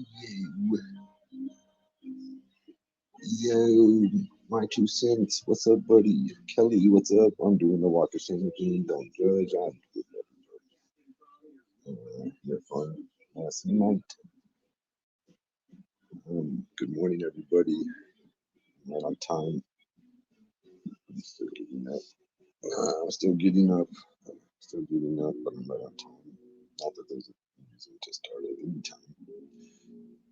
Yo, yo, my 2 cents. What's up, buddy? Kelly, what's up? I'm doing the Walker Singing King. Don't judge. I'm had fun last night. Good morning, everybody. I'm right on time. I'm still getting up. I'm still getting up. Still getting up, but I'm right on time. Not that there's a reason to start at any time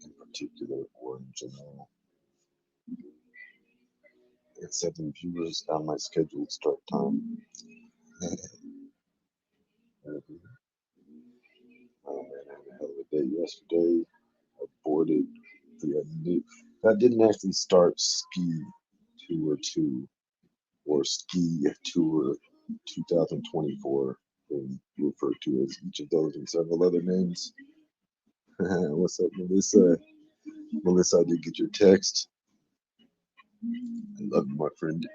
in particular or in general. I got 7 viewers on my scheduled start time. Oh man, I had a hell of a day yesterday. I boarded the new. I didn't actually start Ski Tour 2 or Ski Tour 2024, referred to as each of those and several other names. What's up, Melissa? Melissa, I did get your text. I love you, my friend.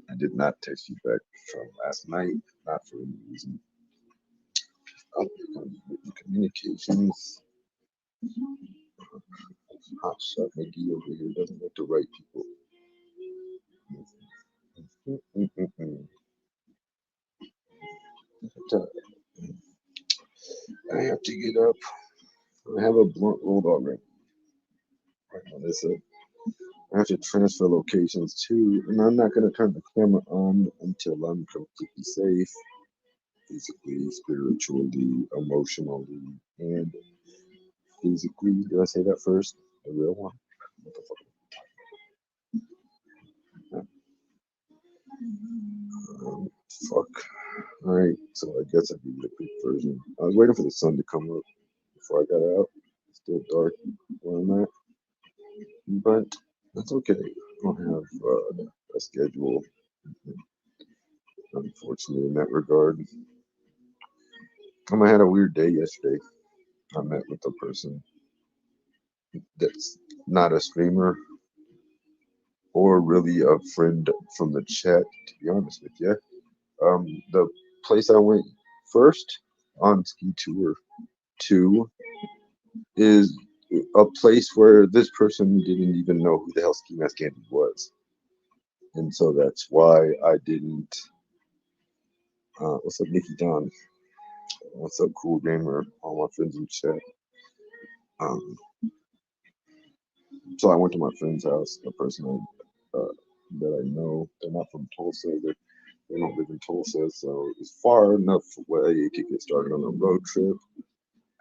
I did not text you back from last night, not for any reason. Communications. Hot shot McGee over here doesn't like to write people. I have to get up. I have a blunt rolled already. Right on this up. I have to transfer locations too, and I'm not going to turn the camera on until I'm completely safe, physically, spiritually, emotionally, and physically. Did I say that first? The real one? What the fuck? Fuck. Alright, so I guess I'll give you a quick version. I was waiting for the sun to come up before I got out. It's still dark where I'm at, but that's okay. I don't have a schedule, unfortunately, in that regard. I had a weird day yesterday. I met with a person that's not a streamer or really a friend from the chat, to be honest with you. The place I went first on Ski Tour 2 is a place where this person didn't even know who the hell Skimask Andy was. And so that's why I didn't. What's up, Nikki Don? What's up, Cool Gamer? All my friends in chat. Um, so I went to my friend's house, a person that I know. They're not from Tulsa. They don't live in Tulsa, so it's far enough away to get started on a road trip.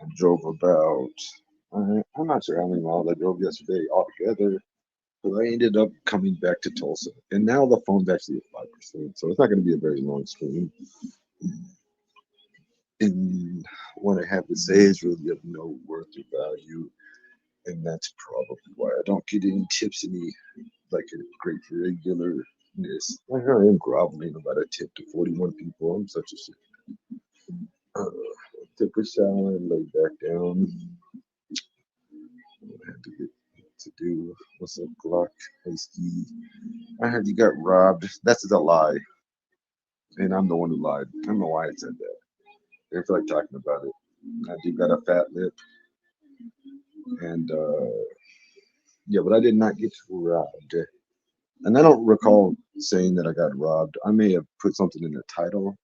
I drove about, I'm not sure how many miles I drove yesterday altogether, but I ended up coming back to Tulsa. And now the phone's actually at 5%, so it's not going to be a very long stream. And what I have to say is really of no worth or value, and that's probably why I don't get any tips, any like a great regularness. I am groveling about a tip to 41 people. I'm such a shit. Took a shower and laid back down. I had to get to do. What's up, Glock? Hey, Ski. I heard you got robbed. That's a lie, and I'm the one who lied. I don't know why I said that. I feel like talking about it. I do got a fat lip, and yeah, but I did not get robbed. And I don't recall saying that I got robbed. I may have put something in the title.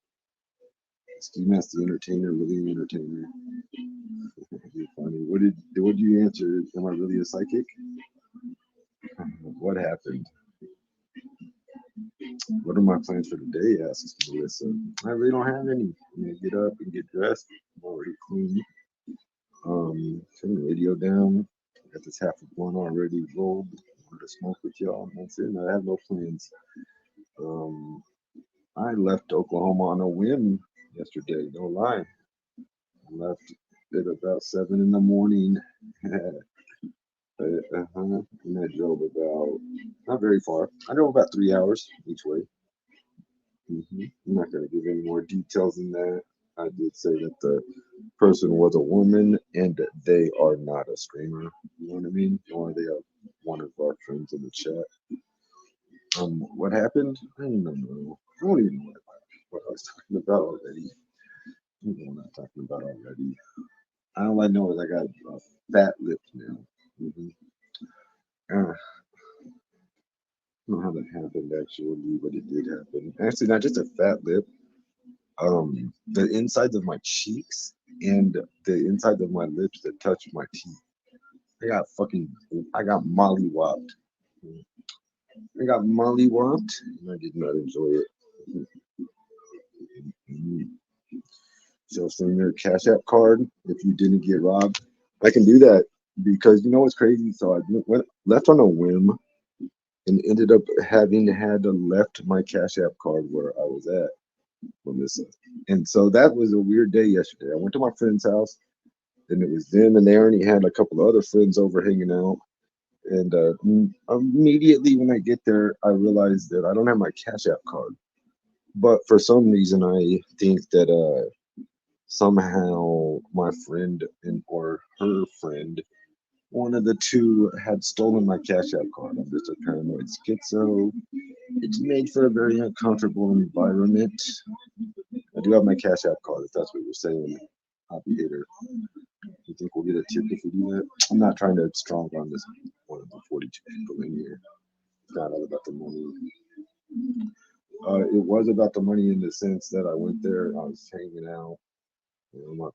Ski Mask the Entertainer, really an entertainer. You're funny. What did you answer? Am I really a psychic? What happened? What are my plans for the day? Asks Melissa. I really don't have any. I'm gonna get up and get dressed. I'm already clean. Turn the radio down. Got this half of one already rolled. Wanted to smoke with y'all. That's it. I have no plans. Um, I left Oklahoma on a whim yesterday. No lie. I left at about 7 in the morning. And I drove about not very far. I drove about 3 hours each way. I'm not going to give any more details than that. I did say that the person was a woman and they are not a streamer. You know what I mean? Or they are one of our friends in the chat. What happened? I don't know. I don't even know what I was talking about already. I don't know what I'm talking about already. All I know is I got fat lips now. I don't know how that happened actually, but it did happen. Actually, not just a fat lip. The insides of my cheeks and the insides of my lips that touch my teeth. I got mollywopped. I got mollywopped, and I did not enjoy it. So send your Cash App card if you didn't get robbed. I can do that because you know what's crazy? So I went left on a whim and ended up having had to left my Cash App card where I was at, Melissa. And so that was a weird day yesterday. I went to my friend's house, and it was them, and they already had a couple of other friends over hanging out. And immediately when I get there, I realize that I don't have my Cash App card. But for some reason, I think that somehow my friend and or her friend, one of the two, had stolen my Cash App card. I'm just a paranoid schizo. It's made for a very uncomfortable environment. I do have my Cash App card, if that's what you're saying, Happy Hater. You think we'll get a tip if we do that? I'm not trying to strong on this one of the 42 people in here. It's not all about the money. It was about the money in the sense that I went there, I was hanging out. You know,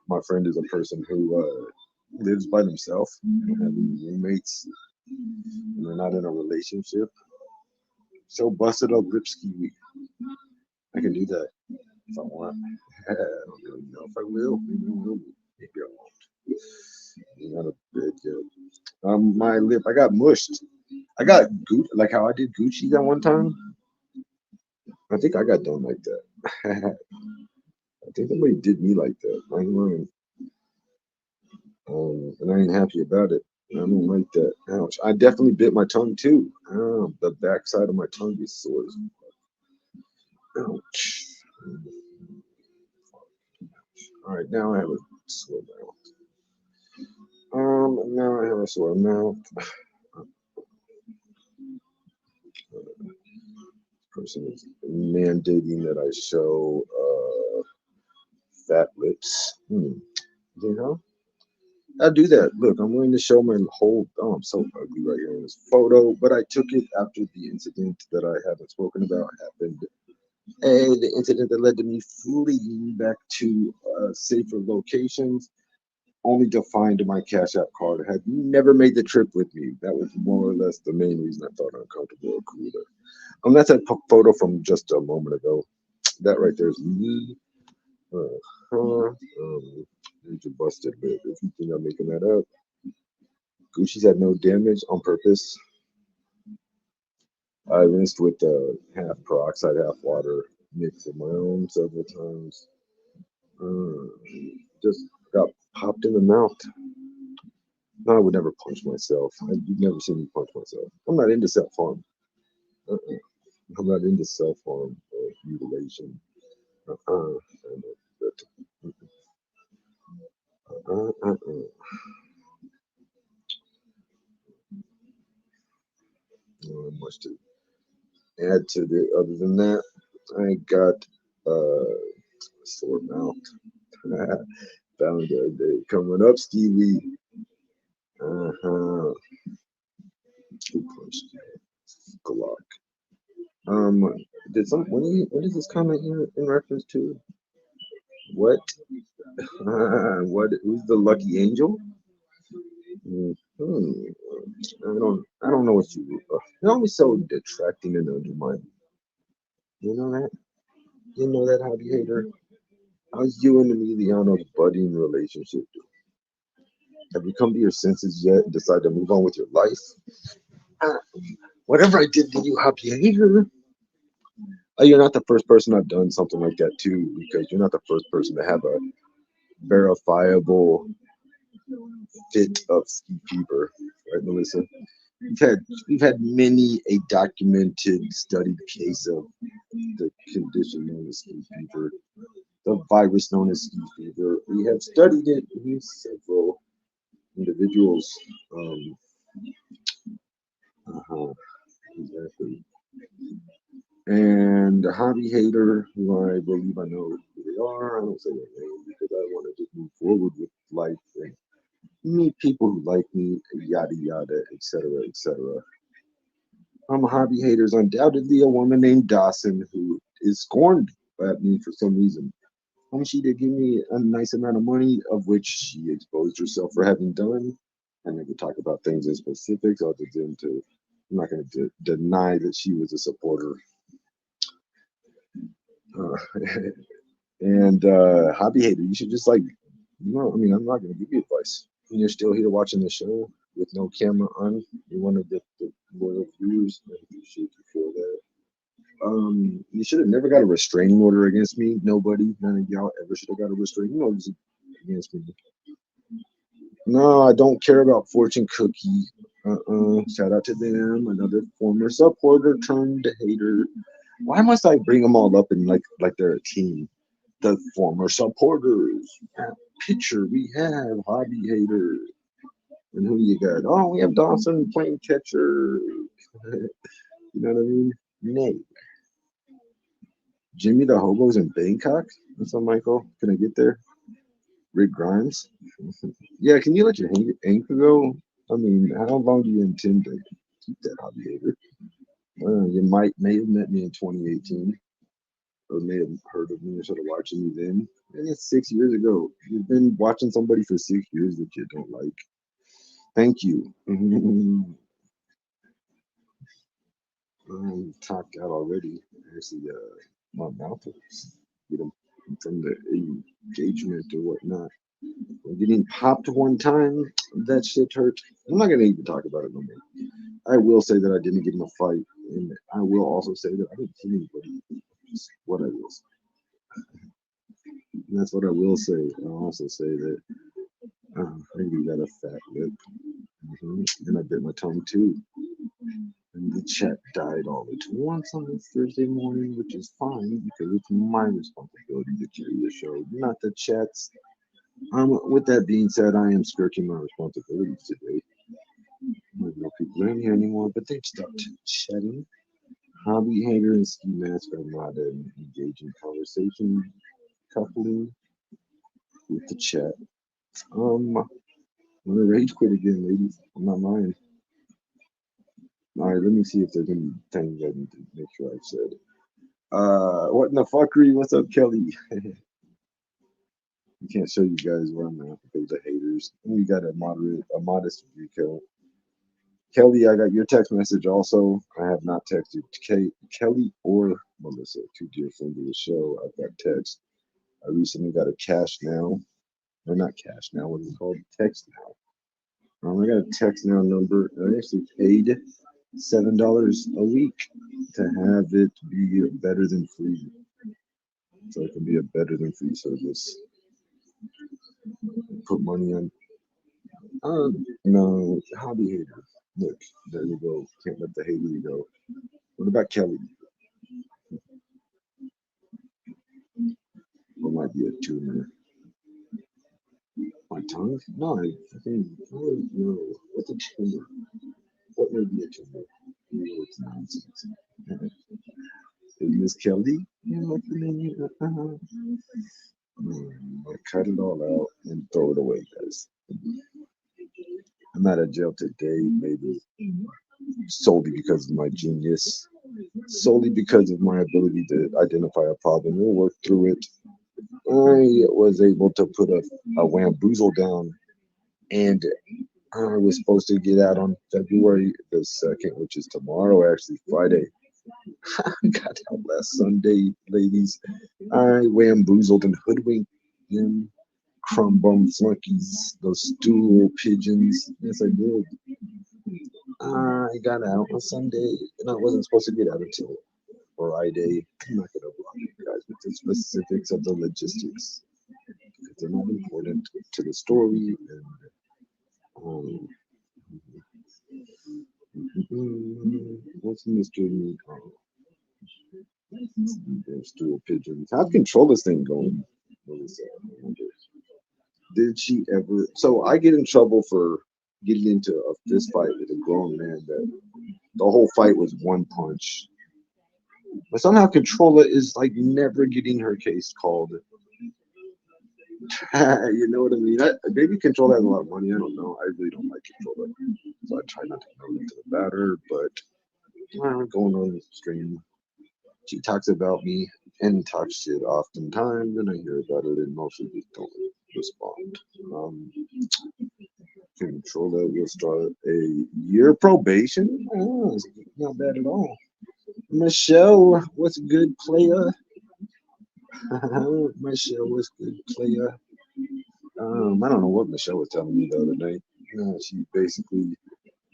my friend is a person who lives by themselves. They don't have any roommates, and they're not in a relationship. So busted up Lipsky week. I can do that if I want. I don't really know if I will. Maybe I will. Maybe I won't. I'm not a bed yet. My lip, I got mushed. I got Gucci, like how I did Gucci that one time. I think I got done like that. I think somebody did me like that. I ain't lying. And I ain't happy about it. I don't like that. Ouch. I definitely bit my tongue too. The backside of my tongue is sore. Ouch. All right, now I have a sore mouth. Now I have a sore mouth. Person is mandating that I show fat lips. You know, I do that. Look, I'm willing to show my whole. Oh, I'm so ugly right here in this photo, but I took it after the incident that I haven't spoken about happened. And the incident that led to me fleeing back to safer locations, only to find my Cash App card had never made the trip with me. That was more or less the main reason I felt uncomfortable or cooler. That's a photo from just a moment ago. That right there is me. There's your busted lip. If you think I'm making that up, Gucci's had no damage on purpose. I rinsed with half peroxide, half water, mix of my own several times. Uh, just got popped in the mouth. No, I would never punch myself. You've never seen me punch myself. I'm not into self harm. Uh-uh. I'm not into self harm or mutilation. Uh-uh. Uh-uh. Not much to add to it other than that. I got sore mouth. Found the other day coming up, Stevie. Uh-huh. Who punched Glock? Um, what is this comment here in reference to? What? What? Who's the lucky angel? Hmm. I don't know what you. You're always so detracting and undermining. You know that? You know that, hobby hater? How's you and Emiliano's budding relationship doing? Have you come to your senses yet and decided to move on with your life? Uh, Whatever I did to you, hobby hater. You're not the first person I've done something like that to, because you're not the first person to have a verifiable fit of ski fever, right, Melissa? We've had we've had many a documented, studied case of the condition known as ski fever, the virus known as ski fever. We have studied it in several individuals. Um, uh-huh, exactly. And the hobby hater, who I believe I know who they are, I don't say their name because I want to just move forward with life and meet people who like me, yada yada, etc., etc. Hobby haters, undoubtedly a woman named Dawson who is scorned at me for some reason. She did give me a nice amount of money, of which she exposed herself for having done. I never talk about things in specifics other than to, I'm not going to deny that she was a supporter. Uh, and hobby hater, you should just like, I mean, I'm not going to give you advice. When you're still here watching the show with no camera on, you're one of the loyal viewers. I appreciate you for that. You should have never got a restraining order against me. Nobody, none of y'all ever should have got a restraining order against me. No, I don't care about Fortune Cookie. Shout out to them, another former supporter turned hater. Why must I bring them all up and like they're a team? The former supporters. That picture we have hobby hater. And who you got? Oh, we have Dawson playing catcher. You know what I mean? Nay. Jimmy the Hobo's in Bangkok? What's up, Michael? Can I get there? Rick Grimes? Yeah, can you let your anchor go? I mean, how long do you intend to keep that hobby hater? You may have met me in 2018, or may have heard of me or started watching me then. And it's 6 years ago. You've been watching somebody for 6 years that you don't like. Thank you. I'm talked out already. Actually, my mouth is getting from the engagement or whatnot. Getting popped one time, that shit hurt. I'm not gonna even talk about it no more. I will say that I didn't get in a fight, and I will also say that I didn't kill anybody. That's what I will say. And that's what I will say. I'll also say that maybe got a fat lip, and I bit my tongue too. And the chat died all at once on this Thursday morning, which is fine because it's my responsibility to carry the show, not the chat's. With that being said, I am skirting my responsibilities today. I don't know people are in here anymore, but they've stopped chatting. Hobby hater and Skimask are not an engaging conversation coupling with the chat. I'm gonna rage quit again, ladies. I'm not lying. All right, let me see if there's any things I need to make sure I've said. What in the fuckery? What's up, Kelly? I can't show you guys where I'm at because of the haters. We got a modest view count. Kelly, I got your text message also. I have not texted Kelly or Melissa, two dear friends of the show. I've got text. I recently got a cash now. Or not cash now, what is it called? Text now. I got a text now number. I actually paid $7 a week to have it be better than free. So it can be a better than free service. Put money on. No, hobby hater. Look, there you go. Can't let the hater go. What about Kelly? What might be a tumor? My tongue? No, I fucking no. What's a tumor? What may be a tumor? No, it's nonsense. Miss Kelly? Yeah, what's the name? I cut it all out and throw it away, guys. I'm out of jail today, maybe solely because of my genius, solely because of my ability to identify a problem and work through it. I was able to put a wamboozle down, and I was supposed to get out on February the 2nd, which is tomorrow, actually Friday. I got out last Sunday, ladies. I wamboozled and hoodwinked them crumb bum flunkies, those stool pigeons. Yes, I did. I got out on Sunday, and I wasn't supposed to get out until Friday. I'm not going to bother you guys with the specifics of the logistics because they're not important to the story. And what's Mr. Meat? There's stool pigeons. How'd control this thing going? Did she ever? So I get in trouble for getting into a fist fight with a grown man that the whole fight was one punch. But somehow Controlla is like never getting her case called. You know what I mean? Maybe Control has a lot of money. I don't know. I really don't like Control, so I try not to know anything about her. But going on the stream, she talks about me and talks shit oftentimes, and I hear about it and mostly just don't respond. Um, Controller will start a year probation. Oh, it's not bad at all. Michelle, what's good, player? Michelle, what's good, player? I don't know what Michelle was telling me the other night. She basically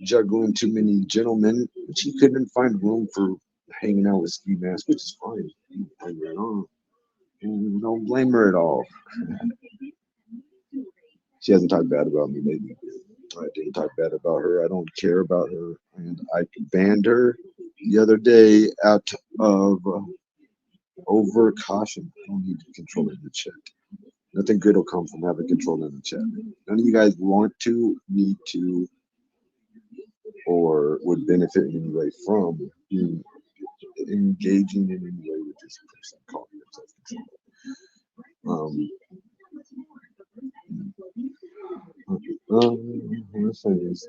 juggling too many gentlemen. She couldn't find room for hanging out with Skimask, which is fine. Hang right on. And don't blame her at all. She hasn't talked bad about me lately. I didn't talk bad about her. I don't care about her. And I banned her the other day out of over caution. I don't need control in the chat. Nothing good will come from having control in the chat. None of you guys want to, need to, or would benefit in any way from being engaging in any way with this person calling themselves control. What's that?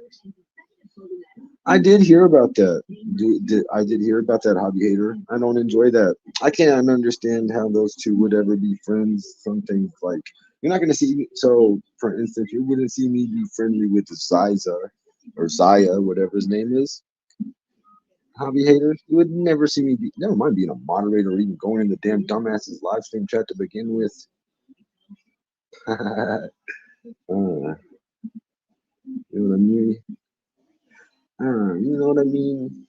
I did hear about that. I did hear about that hobby hater. I don't enjoy that. I can't understand how those two would ever be friends. Some things like you're not going to see me. So, for instance, you wouldn't see me be friendly with Ziza or Zaya, whatever his name is. Hobby hater. You would never see me be. Never mind being a moderator or even going in the damn dumbass's live stream chat to begin with. You know what I mean? You know what I mean?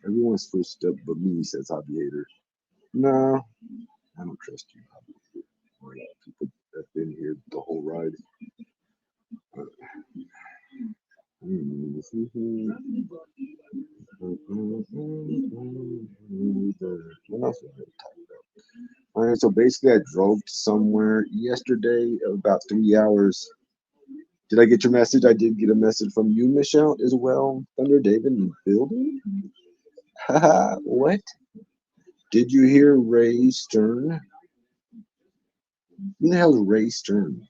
Everyone's switched up but me, says hobby hater. No, I don't trust you, hobby hater. People that have been here the whole ride. What else was I talking about? All right, so basically, I drove somewhere yesterday about 3 hours. Did I get your message? I did get a message from you, Michelle, as well. Thunder David in the building. What? Did you hear Ray Stern? Who the hell is Ray Stern?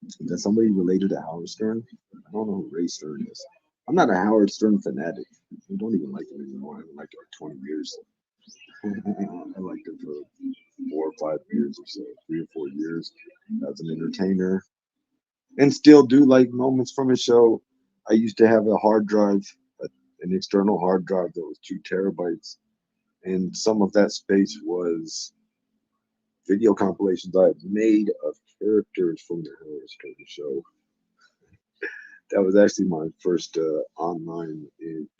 Is that somebody related to Howard Stern? I don't know who Ray Stern is. I'm not a Howard Stern fanatic. I don't even like him anymore. I haven't liked him for 20 years. I liked him for 4 or 5 years or so, 3 or 4 years as an entertainer, and still do like moments from his show. I used to have a hard drive, an external hard drive that was 2 terabytes, and some of that space was video compilations I had made of characters from the Howard Stern show. That was actually my first online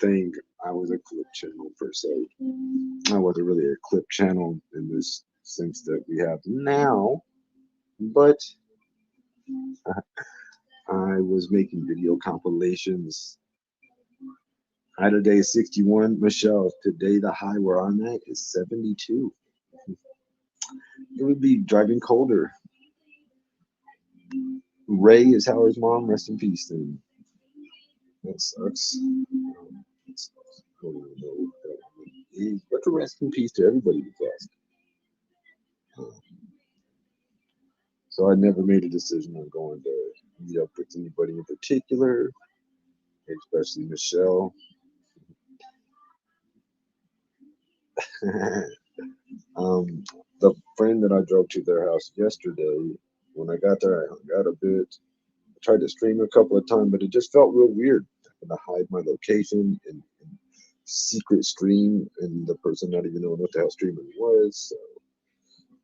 thing. I was a clip channel per se. I wasn't really a clip channel in this sense that we have now, but I was making video compilations. High today is 61. Michelle, today the high where I'm at is 72. It would be driving colder. Ray is Howard's mom. Rest in peace, then. That sucks. I don't even know what that is. But to rest in peace to everybody who passed. So I never made a decision on going to meet up with anybody in particular, especially Michelle. The friend that I drove to their house yesterday, when I got there, I hung out a bit. I tried to stream a couple of times, but it just felt real weird. I had to hide my location and secret stream, and the person not even knowing what the hell streaming was.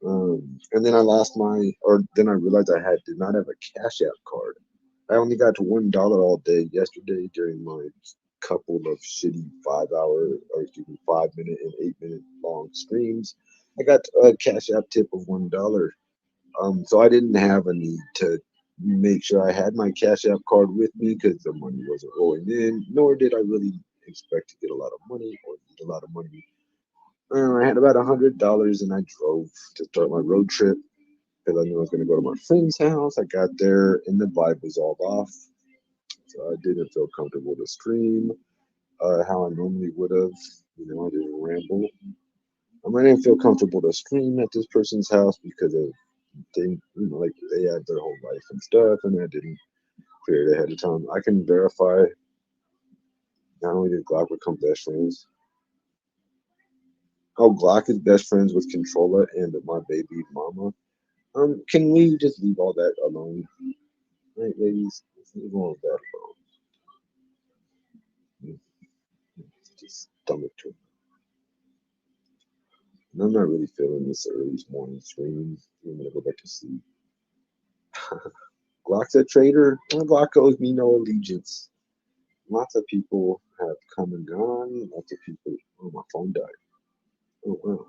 And then I lost or then I realized did not have a Cash App card. I only got to $1 all day yesterday during my couple of shitty 5 hour, or excuse me, 5 minute and 8 minute long streams. I got a Cash App tip of $1. So I didn't have a need to make sure I had my Cash App card with me because the money wasn't rolling in, nor did I really expect to get a lot of money or need a lot of money. I had about $100 and I drove to start my road trip because I knew I was going to go to my friend's house. I got there and the vibe was all off. So I didn't feel comfortable to stream how I normally would have. I didn't ramble. I didn't feel comfortable to stream at this person's house because of like they had their whole life and stuff, and I didn't clear it ahead of time. I can verify not only did Glock become best friends. Oh, Glock is best friends with Controller and my baby mama. Can we just leave all that alone, right, ladies? Let's leave all of that alone. Just stomach turn. And I'm not really feeling this early morning stream. I'm gonna go back to sleep. Glock's a traitor. Glock owes me no allegiance. Lots of people have come and gone. Lots of people. Oh, my phone died. Oh wow.